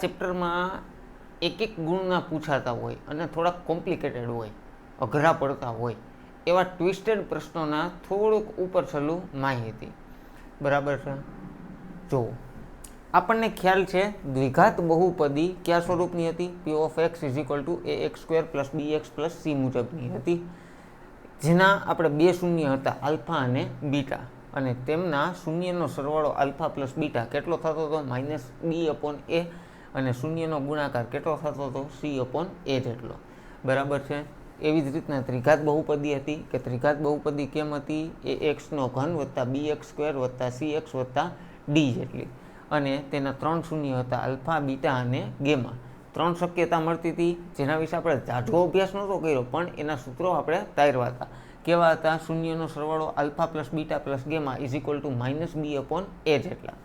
ચેપ્ટરમાં એક એક ગુણના પૂછાતા હોય અને થોડાક કોમ્પ્લિકેટેડ હોય, અઘરા પડતા હોય એવા ટ્વિસ્ટેડ પ્રશ્નોના થોડુંક ઉપર છેલ્લું માહિતી. બરાબર છે. જો આપણને ખ્યાલ છે દ્વિઘાત બહુપદી કયા સ્વરૂપની હતી? p of x is equal to ax² plus bx plus c મુજબની હતી, જેના આપણે બે શૂન્ય હતા આલ્ફા અને બીટા, અને તેમના શૂન્યનો સરવાળો આલ્ફા પ્લસ બીટા કેટલો થતો હતો? માઇનસ b અપોન a, અને શૂન્યનો ગુણાકાર કેટલો થતો હતો? c અપોન a જેટલો. બરાબર છે. એવી જ રીતના ત્રિઘાત બહુપદી હતી કે ત્રિઘાત બહુપદી કેમ હતી? ax3 વત્તા bx² વત્તા cx વત્તા d જેટલી, અને તેના ત્રણ શૂન્ય હતા આલ્ફા, બીટા અને ગેમા. ત્રણ શક્યતા મળતી હતી જેના વિશે આપણે ઝાઝો અભ્યાસ નહોતો કર્યો, પણ એના સૂત્રો આપણે તાર્યા હતા. કેવા હતા? શૂન્યનો સરવાળો alpha plus beta plus gamma is equal to minus b upon a જેટલા,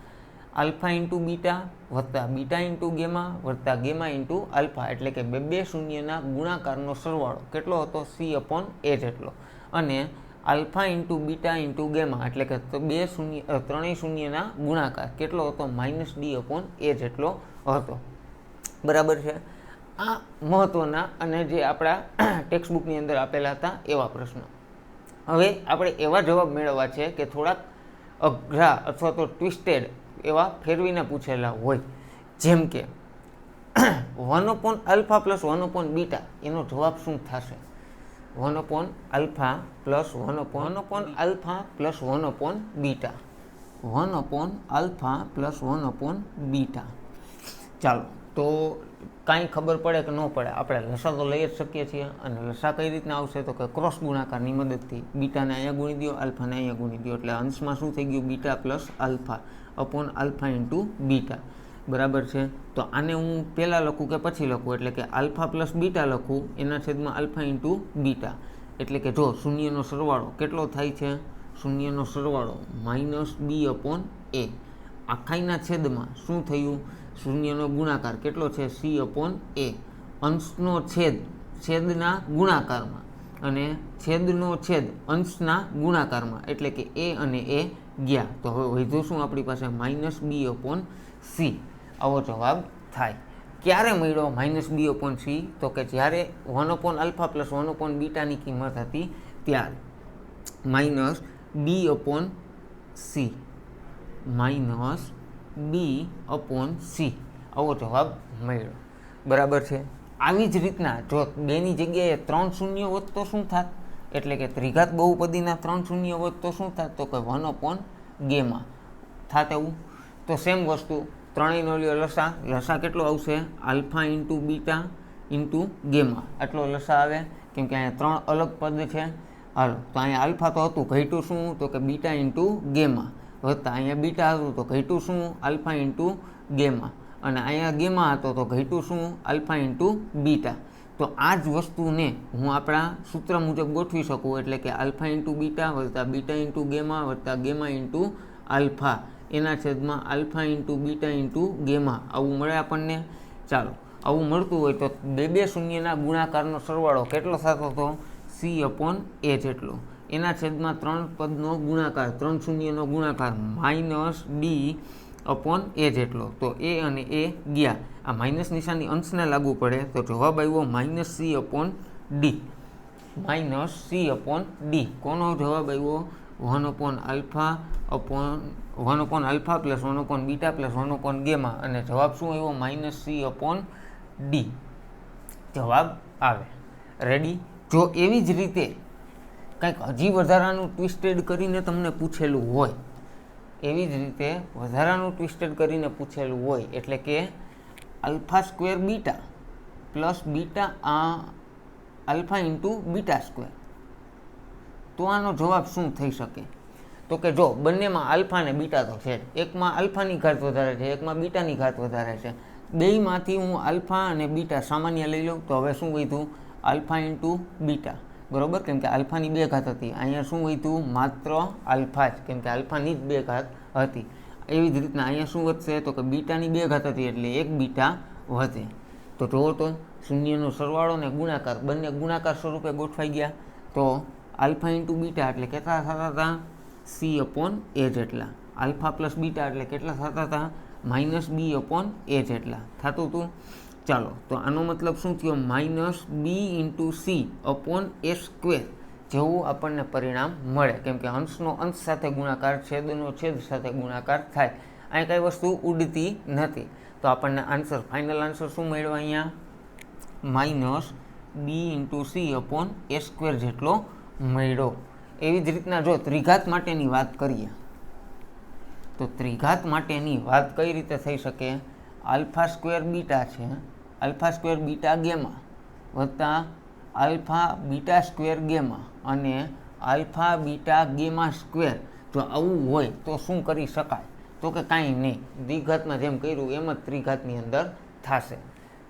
આલ્ફા ઇન્ટુ બીટા વત્તા બીટા ઇન્ટુ ગેમા વત્તા ગેમા ઇન્ટુ આલ્ફા, એટલે કે બે શૂન્યના ગુણાકારનો સરવાળો કેટલો હતો? c અપોન a જેટલો, અને alpha into beta into gamma એટલે કે ત્રણેય શૂન્યના ગુણાકાર કેટલો હતો? માઇનસ d અપોન a જેટલો હતો. બરાબર છે. આ મહત્વના અને જે આપણા ટેક્સ્ટ બુકની અંદર આપેલા હતા એવા પ્રશ્નો. હવે આપણે એવા જવાબ મેળવવા છે કે થોડાક અઘરા અથવા તો ટ્વિસ્ટેડ એવા ફેરવીને પૂછેલા હોય, જેમ કે 1 upon alpha plus 1 upon beta, એનો જવાબ શું થશે? 1 upon alpha plus 1 upon alpha plus 1 upon beta, 1 upon alpha plus 1 upon beta. ચાલો, તો કાંઈ ખબર પડે કે ન પડે, આપણે લસા તો લઈ જ શકીએ છીએ, અને લસા કઈ રીતના આવશે તો કે ક્રોસ ગુણાકારની મદદથી. બીટાને અહીંયા ગુણી દો, આલ્ફાને અહીંયા ગુણી દો, એટલે અંશમાં શું થઈ ગયું? Beta plus alpha upon alpha into beta. બરાબર છે. તો આને હું પહેલાં લખું કે પછી લખું? એટલે કે આલ્ફા પ્લસ બીટા લખું એના છેદમાં આલ્ફા ઇન્ટુ બીટા, એટલે કે જો શૂન્યનો સરવાળો કેટલો થાય છે? શૂન્યનો સરવાળો માઇનસ b અપોન a, આખાઈના છેદમાં શું થયું? શૂન્યનો ગુણાકાર કેટલો છે? c અપોન a, અંશનો છેદ છેદના ગુણાકારમાં, અને છેદનો છેદ અંશના ગુણાકારમાં, એટલે કે a અને a ગયા. તો હવે વધ્યું શું આપણી પાસે? Minus b upon c. આવો જવાબ થાય. ક્યારે મળ્યો માઇનસ b અપોન c? તો કે જ્યારે 1 અપોન આલ્ફા પ્લસ 1 અપોન બીટાની કિંમત હતી ત્યારે. Minus b upon c, minus b upon c, આવો જવાબ મળ્યો. બરાબર છે. આવી જ રીતના જો બેની જગ્યાએ 3 શૂન્ય હોત તો શું થાત? એટલે કે ત્રિઘાત બહુપદીના 3 શૂન્ય હોત તો શું થાત? તો કે 1 અપોન ગેમા થાત એવું. તો સેમ વસ્તુ ત્રણેયનો લ્યો લસા, લસા કેટલો આવશે? Alpha into beta into gamma, આટલો લસા આવે, કેમ કે અહીંયા 3 અલગ પદ છે. હાલો, તો અહીંયા આલ્ફા તો હતું, ઘટ્યું શું? તો કે બીટા ઇન્ટુ ગેમા, વત્તા અહીંયા બીટા હતું તો ઘટ્યું શું? આલ્ફા ઇન્ટુ ગેમા, અને અહીંયા ગેમા હતો તો ઘટ્યું શું? Alpha into beta. તો આ જ વસ્તુને હું આપણા સૂત્ર મુજબ ગોઠવી શકું, એટલે કે આલ્ફા ઇન્ટુ બીટા વત્તા બીટા ઇન્ટુ ગેમા વત્તા ગેમા ઇન્ટુ આલ્ફા, એના છેદમાં alpha into beta into gamma, આવું મળે આપણને. ચાલો, આવું મળતું હોય તો બે શૂન્યના ગુણાકારનો સરવાળો કેટલો થતો હતો? c અપોન a જેટલો, એના છેદમાં 3 પદનો ગુણાકાર, 3 શૂન્યનો ગુણાકાર માઇનસ d અપોન a જેટલો. તો a અને a ગયા, આ માઇનસ નિશાની અંશને લાગુ પડે તો જવાબ આવ્યો minus c upon d, minus c upon d. કોનો જવાબ આવ્યો? 1 upon alpha plus 1 upon beta plus 1 upon gamma, અને જવાબ શું આવ્યો? માઇનસ c અપોન d જવાબ આવે. રેડી? જો એવી જ રીતે કંઈક હજી વધારાનું ટ્વિસ્ટેડ કરીને તમને પૂછેલું હોય, એવી જ રીતે વધારાનું ટ્વિસ્ટેડ કરીને પૂછેલું હોય, એટલે કે alpha square beta plus beta alpha into beta square, તો આનો જવાબ શું થઈ શકે? તો કે જો બંનેમાં આલ્ફા ને બીટા તો છે, એકમાં આલ્ફાની ઘાત વધારે છે, એકમાં બીટાની ઘાત વધારે છે, બેયમાંથી હું આલ્ફા અને બીટા સામાન્ય લઈ લઉં તો હવે શું વધ્યું? Alpha into beta. બરાબર, કેમ કે આલ્ફાની 2 ઘાત હતી, અહીંયા શું વધ્યું? માત્ર આલ્ફા જ, કેમ કે આલ્ફાની જ 2 ઘાત હતી. એવી જ રીતના અહીંયા શું વધશે? તો કે બીટાની 2 ઘાત હતી એટલે 1 બીટા વધે. તો જુઓ તો શૂન્યનો સરવાળો ને ગુણાકાર બંને ગુણાકાર સ્વરૂપે ગોઠવાઈ ગયા. તો આલ્ફા ઇન્ટુ બીટા એટલે કેટલા થતા હતા? c અપોન a જેટલા. આલ્ફા પ્લસ બીટા એટલે કેટલા થતા હતા? માઇનસ બી અપોન એ જેટલા થતું હતું. ચાલો તો આનો મતલબ શું થયો? માઇનસ બી ઇન્ટુ સી અપોન એ સ્ક્વેર જેવું આપણને પરિણામ મળે, કેમ કે અંશનો અંશ સાથે ગુણાકાર, છેદનો છેદ સાથે ગુણાકાર થાય. અહીં કઈ વસ્તુ ઉડતી નથી. તો આપણને આન્સર, ફાઇનલ આન્સર શું મળ્યો અહીંયા? માઇનસ બી ઇન્ટુ સી અપોન એ સ્ક્વેર જેટલો મળ્યો. એવી જ રીતના જો ત્રિઘાત માટેની વાત કરીએ તો ત્રિઘાત માટેની વાત કઈ રીતે થઈ શકે? આલ્ફા સ્ક્વેર બીટા છે, આલ્ફા સ્ક્વેર બીટા ગેમા વત્તા આલ્ફા બીટા સ્ક્વેર ગેમા અને આલ્ફા બીટા ગેમા સ્ક્વેર. જો આવું હોય તો શું કરી શકાય? તો કે કાંઈ નહીં, દ્વિઘાતમાં જેમ કર્યું એમ જ ત્રિઘાતની અંદર થશે.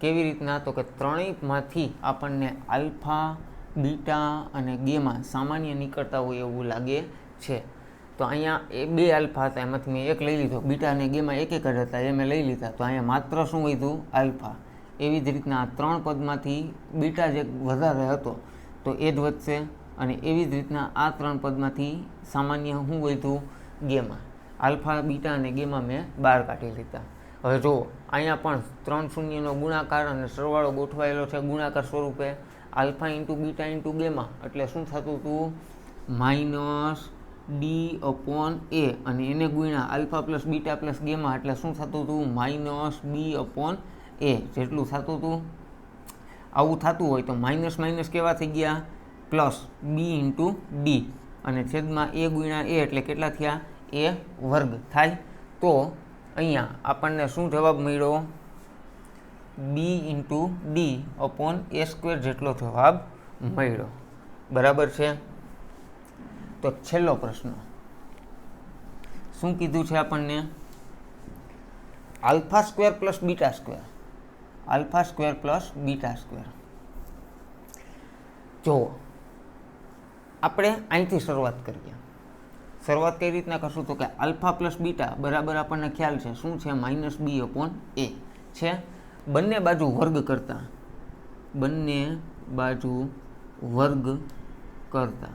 કેવી રીતના? તો કે ત્રણેયમાંથી આપણને આલ્ફા બીટા અને ગેમા સામાન્ય નીકળતા હોય એવું લાગે છે. તો અહીંયા એ બે આલ્ફા હતા, એમાંથી મેં એક લઈ લીધો. બીટા અને ગેમા એક એક જ હતા, એ મેં લઈ લીધા. તો અહીંયા માત્ર શું વધ્યું? આલ્ફા. એવી જ રીતના આ ત્રણ પદમાંથી બીટા જે વધારે હતો તો એ જ વધશે, અને એવી જ રીતના આ ત્રણ પદમાંથી સામાન્ય શું વધ્યું? ગેમા. આલ્ફા બીટા અને ગેમા મેં બહાર કાઢી લીધા. હવે જુઓ, અહીંયા પણ 3 શૂન્યનો ગુણાકાર અને સરવાળો ગોઠવાયેલો છે ગુણાકાર સ્વરૂપે. Alpha into beta into gamma એટલે શું થતું હતું? માઇનસ ડી અપોન એ, અને એને ગુણ્યા alpha plus beta plus gamma એટલે શું થતું હતું? માઇનસ બી અપોન એ જેટલું થતું હતું. આવું થતું હોય તો માઇનસ માઇનસ કેવા થઈ ગયા? પ્લસ બી ઇન્ટુ ડી, અને છેદમાં એ ગુણ્યા એ એટલે કેટલા થયા? એ વર્ગ થાય. તો અહીંયા આપણને શું જવાબ મળ્યો? બી ઇન્ટુ ડી અપોન એ સ્ક્વેર જેટલો જવાબ મળ્યો. બરાબર છે? તો છેલ્લો પ્રશ્ન શું કીધું છે આપણને? Alpha square plus beta square, alpha square plus beta square. જો આપણે અહીંથી શરૂઆત કરીએ. શરૂઆત કઈ રીતના કરશું? તો કે આલ્ફા પ્લસ બીટા બરાબર આપણને ખ્યાલ છે શું છે? માઇનસ બી અપોન એ છે. બંને બાજુ વર્ગ કરતા, બંને બાજુ વર્ગ કરતા,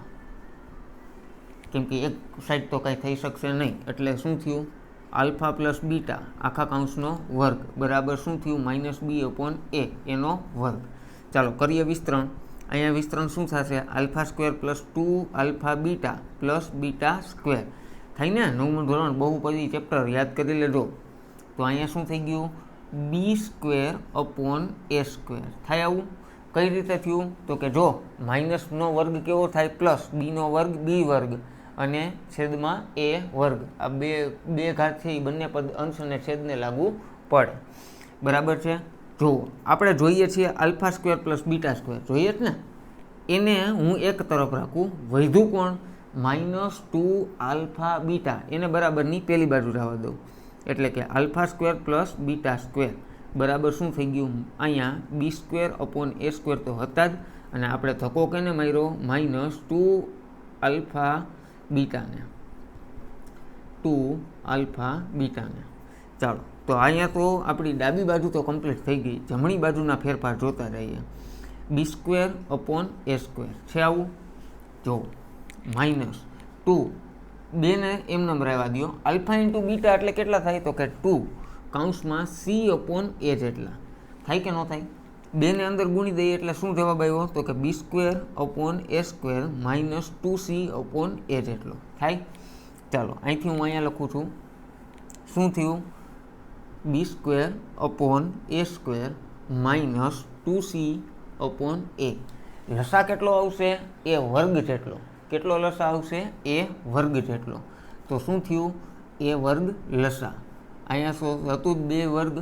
કેમ કે એક સાઈડ તો કાંઈ થઈ શકશે નહીં, એટલે શું થયું? આલ્ફા પ્લસ બીટા આખા કાઉન્સનો વર્ગ બરાબર શું થયું? માઇનસ બી અપોન એ એનો વર્ગ. ચાલો કરીએ વિસ્તરણ. અહીંયા વિસ્તરણ શું થશે? Alpha square plus 2 alpha beta plus beta square થાય ને? 9મું ધોરણ બહુપદી ચેપ્ટર યાદ કરી લેજો. તો અહીંયા શું થઈ ગયું? બી સ્ક્વેર અપોન એ સ્ક્વેર થાય. આવું કઈ રીતે થયું? તો કે જો માઇનસનો વર્ગ કેવો થાય? પ્લસ બીનો વર્ગ બી વર્ગ અને છેદમાં એ વર્ગ. આ બે ઘાત છે એ બંને પદ અંશ અને છેદને લાગુ પડે. બરાબર છે? જુઓ આપણે જોઈએ છીએ alpha square plus beta square જોઈએ જ ને, એને હું એક તરફ રાખું. વધ્યું કોણ? -2 આલ્ફા બીટા, એને બરાબરની પેલી બાજુ જવા દઉં. એટલે કે alpha square plus beta square બરાબર શું થઈ ગયું? અહીંયા બી સ્ક્વેર અપોન એ સ્ક્વેર તો હતા જ, અને આપણે ધક્કો કેને માર્યો? -2 આલ્ફા બીટાને, 2 આલ્ફા બીટાને. ચાલો તો અહીંયા તો આપણી ડાબી બાજુ તો કમ્પ્લીટ થઈ ગઈ. જમણી બાજુના ફેરફાર જોતા રહીએ. બી સ્ક્વેર અપોન એ સ્ક્વેર છે આવું. જો -2 બેને એમને રહેવા દો. આલ્ફા ઇન્ટુ બીટા એટલે કેટલા થાય? તો કે 2 કાઉન્સમાં સી અપોન એ જેટલા થાય કે ન થાય? બેને અંદર ગુણી દઈએ એટલે શું જવાબ આવ્યો? તો કે બી સ્ક્વેર અપોન એ સ્ક્વેર -2c અપોન એ જેટલો થાય. ચાલો અહીંથી હું અહીંયા લખું છું. શું થયું? બી સ્ક્વેર અપોન એ સ્ક્વેર -2c અપોન એ. લસા કેટલો આવશે? એ વર્ગ જેટલો. કેટલો લસા આવશે? એ વર્ગ જેટલો. તો શું થયું? એ વર્ગ લસા. અહીંયા શું હતું? 2 વર્ગ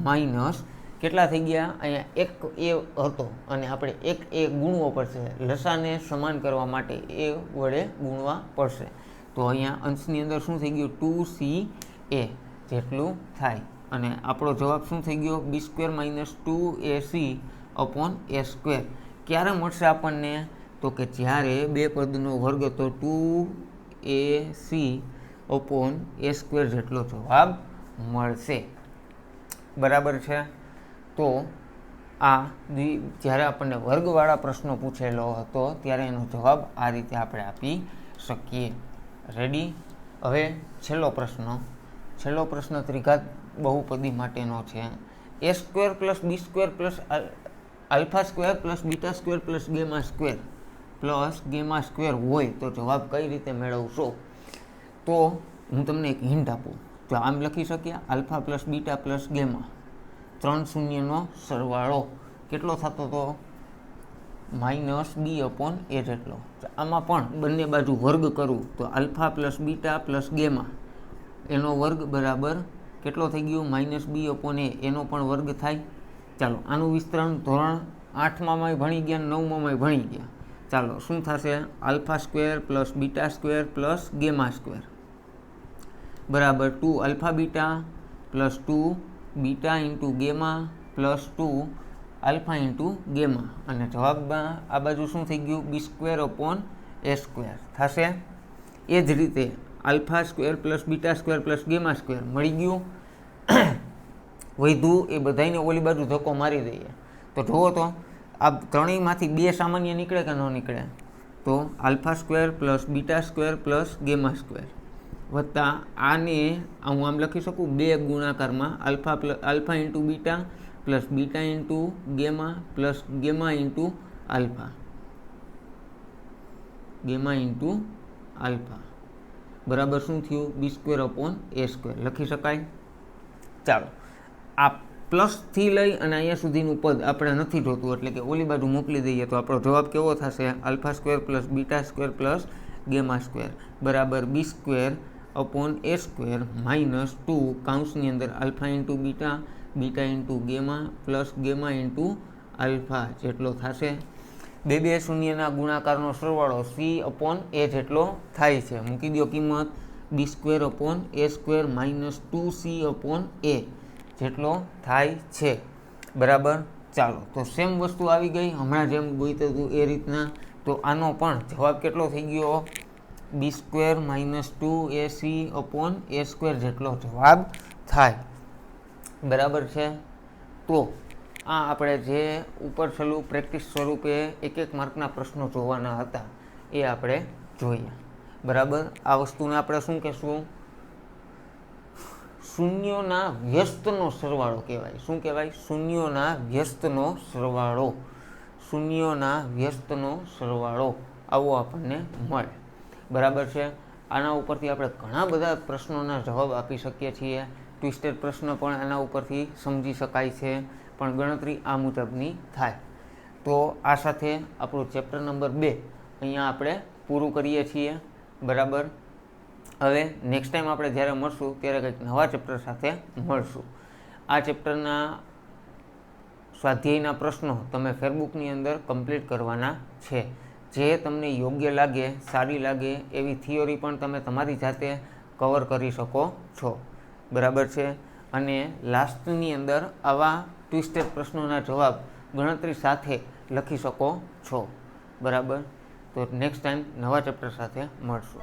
માઇનસ કેટલા થઈ ગયા? અહીંયા એક એ હતો અને આપણે એક એ ગુણવો પડશે. લસાને સમાન કરવા માટે એ વડે ગુણવા પડશે. તો અહીંયા અંશની અંદર શું થઈ ગયું? 2c એ જેટલું થાય. અને આપણો જવાબ શું થઈ ગયો? બી સ્ક્વેર -2ac અપોન એ સ્ક્વેર. ક્યારે મળશે આપણને? તો કે જ્યારે બે પદનો વર્ગ તો 2ac અપોન એ સ્ક્વેર જેટલો જવાબ મળશે. બરાબર છે? તો આ જ્યારે આપણને વર્ગવાળા પ્રશ્નો પૂછેલો હતો ત્યારે એનો જવાબ આ રીતે આપણે આપી શકીએ. રેડી? હવે છેલ્લો પ્રશ્ન. છેલ્લો પ્રશ્ન ત્રિઘાત બહુપદી માટેનો છે. A square plus B square plus alpha square plus beta square plus gamma square હોય તો જવાબ કઈ રીતે મેળવશો? તો હું તમને એક હિન્ટ આપું. જો આમ લખી શકીએ alpha plus beta plus gamma, 3 શૂન્યનો સરવાળો કેટલો થતો હતો? -b/a જેટલો. આમાં પણ બંને બાજુ વર્ગ કરું તો alpha plus beta plus gamma એનો વર્ગ બરાબર કેટલો થઈ ગયો? -b/a એનો પણ વર્ગ થાય. ચાલો આનું વિસ્તરણ ધોરણ 8માં ભણી ગયા, 9માં ભણી ગયા. ચાલો શું થશે? Alpha square plus beta square plus gamma square બરાબર 2 alpha beta plus 2 beta into gamma plus 2 alpha into gamma. અને જવાબમાં આ બાજુ શું થઈ ગયું? b/a² થશે. એ જ રીતે alpha square plus beta square plus gamma square મળી ગયું. વધ્યું એ બધાને ઓલી બાજુ ધક્કો મારી દઈએ તો જુઓ તો આ ત્રણેયમાંથી 2 સામાન્ય નીકળે કે ન નીકળે? તો alpha square plus beta square plus gamma square વત્તા આને હું આમ લખી શકું 2 ગુણાકારમાં alpha into beta plus beta into gamma plus gamma into alpha બરાબર શું થયું? b/a² લખી શકાય. ચાલો આ પ્લસથી લઈ અને અહીંયા સુધીનું પદ આપણે નથી જોતું એટલે કે ઓલી બાજુ મોકલી દઈએ તો આપણો જવાબ કેવો થશે? Alpha square plus beta square plus gamma square બરાબર b/a² માઇનસ 2 કૌંસની અંદર alpha into beta beta into gamma plus gamma into alpha જેટલો થશે. બે શૂન્યના ગુણાકારનો સરવાળો c/a જેટલો થાય છે. મૂકી દો કિંમત b/a² માઇનસ 2c/a જેટલો થાય છે. બરાબર. ચાલો તો સેમ વસ્તુ આવી ગઈ હમણાં જેમ ગોઈતું હતું એ રીતના. તો આનો પણ જવાબ કેટલો થઈ ગયો? b² માઇનસ 2ac/a² જેટલો જવાબ થાય. બરાબર છે. તો આ આપણે જે ઉપર છેલ્લું પ્રેક્ટિસ સ્વરૂપે એક માર્કના પ્રશ્નો જોવાના હતા એ આપણે જોયા. બરાબર. આ વસ્તુને આપણે શું કહેશું? શૂન્યોના વ્યસ્તનો સરવાળો કહેવાય. શું કહેવાય? શૂન્યોના વ્યસ્તનો સરવાળો આવો આપણને મળે. બરાબર છે. આના ઉપરથી આપણે ઘણા બધા પ્રશ્નોના જવાબ આપી શકીએ છીએ. ટ્વિસ્ટેડ પ્રશ્ન પણ આના ઉપરથી સમજી શકાય છે, પણ ગણતરી આ મુજબની થાય. તો આ સાથે આપણું ચેપ્ટર નંબર 2 અહીંયા આપણે પૂરું કરીએ છીએ. બરાબર. હવે નેક્સ્ટ ટાઈમ આપણે જ્યારે મળશું ત્યારે કંઈક નવા ચેપ્ટર સાથે મળશું. આ ચેપ્ટરના સ્વાધ્યાયના પ્રશ્નો તમે ફેસબુકની અંદર કમ્પ્લીટ કરવાના છે. જે તમને યોગ્ય લાગે, સારી લાગે એવી થિયોરી પણ તમે તમારી જાતે કવર કરી શકો છો. બરાબર છે. અને લાસ્ટની અંદર આવા ટ્વિસ્ટેડ પ્રશ્નોના જવાબ ગણતરી સાથે લખી શકો છો. બરાબર. તો નેક્સ્ટ ટાઈમ નવા ચેપ્ટર સાથે મળશું.